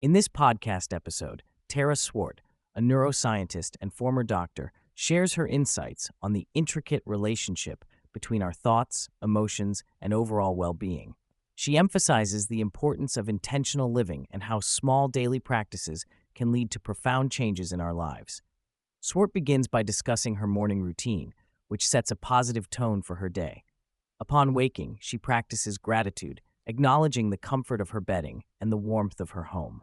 In this podcast episode, Tara Swart, a neuroscientist and former doctor, shares her insights on the intricate relationship between our thoughts, emotions, and overall well-being. She emphasizes the importance of intentional living and how small daily practices can lead to profound changes in our lives. Swart begins by discussing her morning routine, which sets a positive tone for her day. Upon waking, she practices gratitude, acknowledging the comfort of her bedding and the warmth of her home.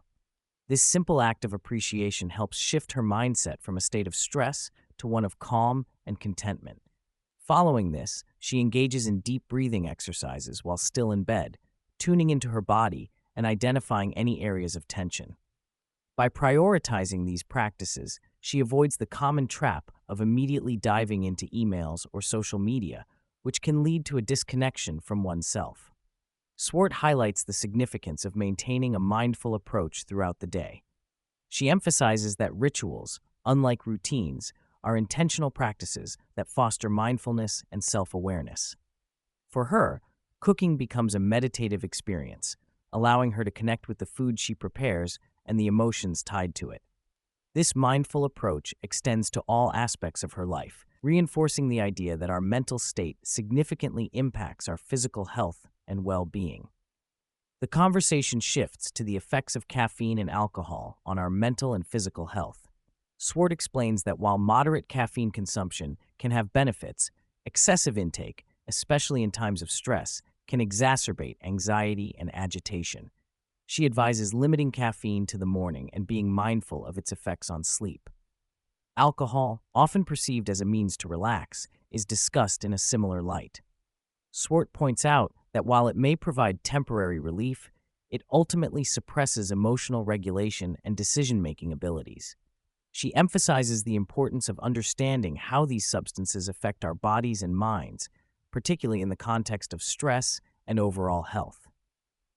This simple act of appreciation helps shift her mindset from a state of stress to one of calm and contentment. Following this, she engages in deep breathing exercises while still in bed, tuning into her body and identifying any areas of tension. By prioritizing these practices, she avoids the common trap of immediately diving into emails or social media, which can lead to a disconnection from oneself. Swart highlights the significance of maintaining a mindful approach throughout the day. She emphasizes that rituals, unlike routines, are intentional practices that foster mindfulness and self-awareness. For her, cooking becomes a meditative experience, allowing her to connect with the food she prepares and the emotions tied to it. This mindful approach extends to all aspects of her life, reinforcing the idea that our mental state significantly impacts our physical health and well-being. The conversation shifts to the effects of caffeine and alcohol on our mental and physical health. Swart explains that while moderate caffeine consumption can have benefits, excessive intake, especially in times of stress, can exacerbate anxiety and agitation. She advises limiting caffeine to the morning and being mindful of its effects on sleep. Alcohol, often perceived as a means to relax, is discussed in a similar light. Swart points out that while it may provide temporary relief, it ultimately suppresses emotional regulation and decision-making abilities. She emphasizes the importance of understanding how these substances affect our bodies and minds, particularly in the context of stress and overall health.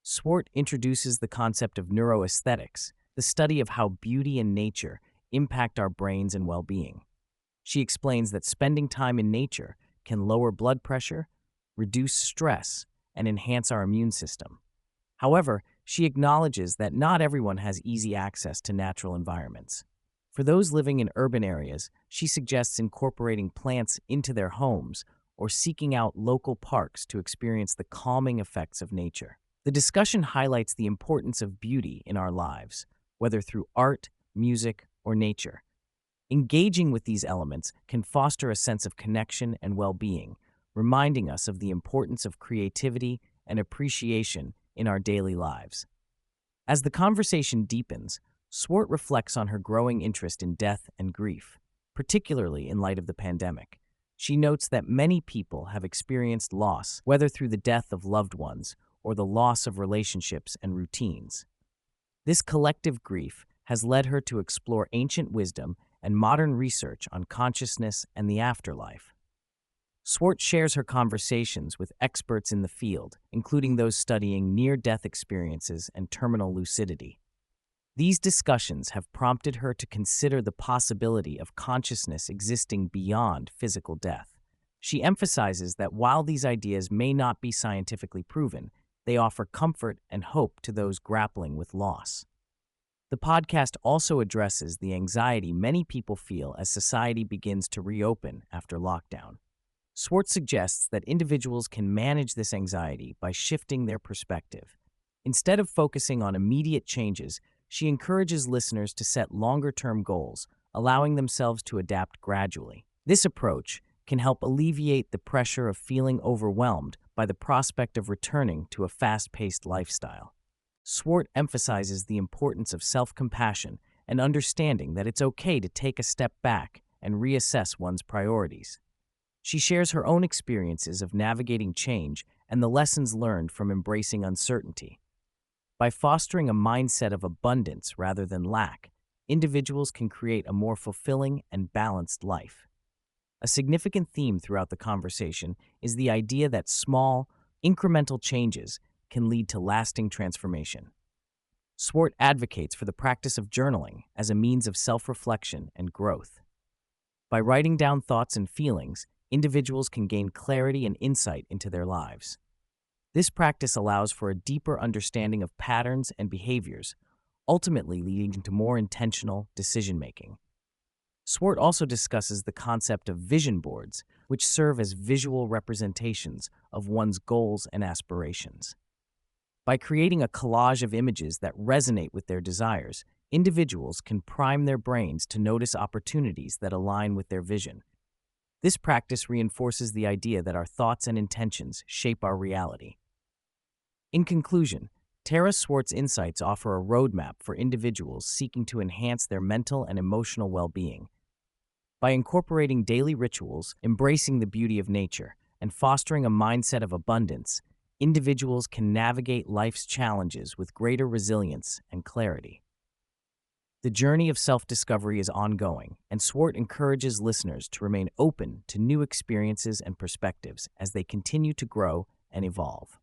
Swart introduces the concept of neuroaesthetics, the study of how beauty and nature impact our brains and well-being. She explains that spending time in nature can lower blood pressure, reduce stress, and enhance our immune system. However, she acknowledges that not everyone has easy access to natural environments. For those living in urban areas, she suggests incorporating plants into their homes or seeking out local parks to experience the calming effects of nature. The discussion highlights the importance of beauty in our lives, whether through art, music, or nature. Engaging with these elements can foster a sense of connection and well-being, reminding us of the importance of creativity and appreciation in our daily lives. As the conversation deepens, Swart reflects on her growing interest in death and grief, particularly in light of the pandemic. She notes that many people have experienced loss, whether through the death of loved ones or the loss of relationships and routines. This collective grief has led her to explore ancient wisdom and modern research on consciousness and the afterlife. Swart shares her conversations with experts in the field, including those studying near-death experiences and terminal lucidity. These discussions have prompted her to consider the possibility of consciousness existing beyond physical death. She emphasizes that while these ideas may not be scientifically proven, they offer comfort and hope to those grappling with loss. The podcast also addresses the anxiety many people feel as society begins to reopen after lockdown. Swart suggests that individuals can manage this anxiety by shifting their perspective. Instead of focusing on immediate changes, she encourages listeners to set longer-term goals, allowing themselves to adapt gradually. This approach can help alleviate the pressure of feeling overwhelmed by the prospect of returning to a fast-paced lifestyle. Swart emphasizes the importance of self-compassion and understanding that it's okay to take a step back and reassess one's priorities. She shares her own experiences of navigating change and the lessons learned from embracing uncertainty. By fostering a mindset of abundance rather than lack, individuals can create a more fulfilling and balanced life. A significant theme throughout the conversation is the idea that small, incremental changes can lead to lasting transformation. Swart advocates for the practice of journaling as a means of self-reflection and growth. By writing down thoughts and feelings, individuals can gain clarity and insight into their lives. This practice allows for a deeper understanding of patterns and behaviors, ultimately leading to more intentional decision-making. Swart also discusses the concept of vision boards, which serve as visual representations of one's goals and aspirations. By creating a collage of images that resonate with their desires, individuals can prime their brains to notice opportunities that align with their vision. This practice reinforces the idea that our thoughts and intentions shape our reality. In conclusion, Tara Swart's insights offer a roadmap for individuals seeking to enhance their mental and emotional well-being. By incorporating daily rituals, embracing the beauty of nature, and fostering a mindset of abundance, individuals can navigate life's challenges with greater resilience and clarity. The journey of self-discovery is ongoing, and Swart encourages listeners to remain open to new experiences and perspectives as they continue to grow and evolve.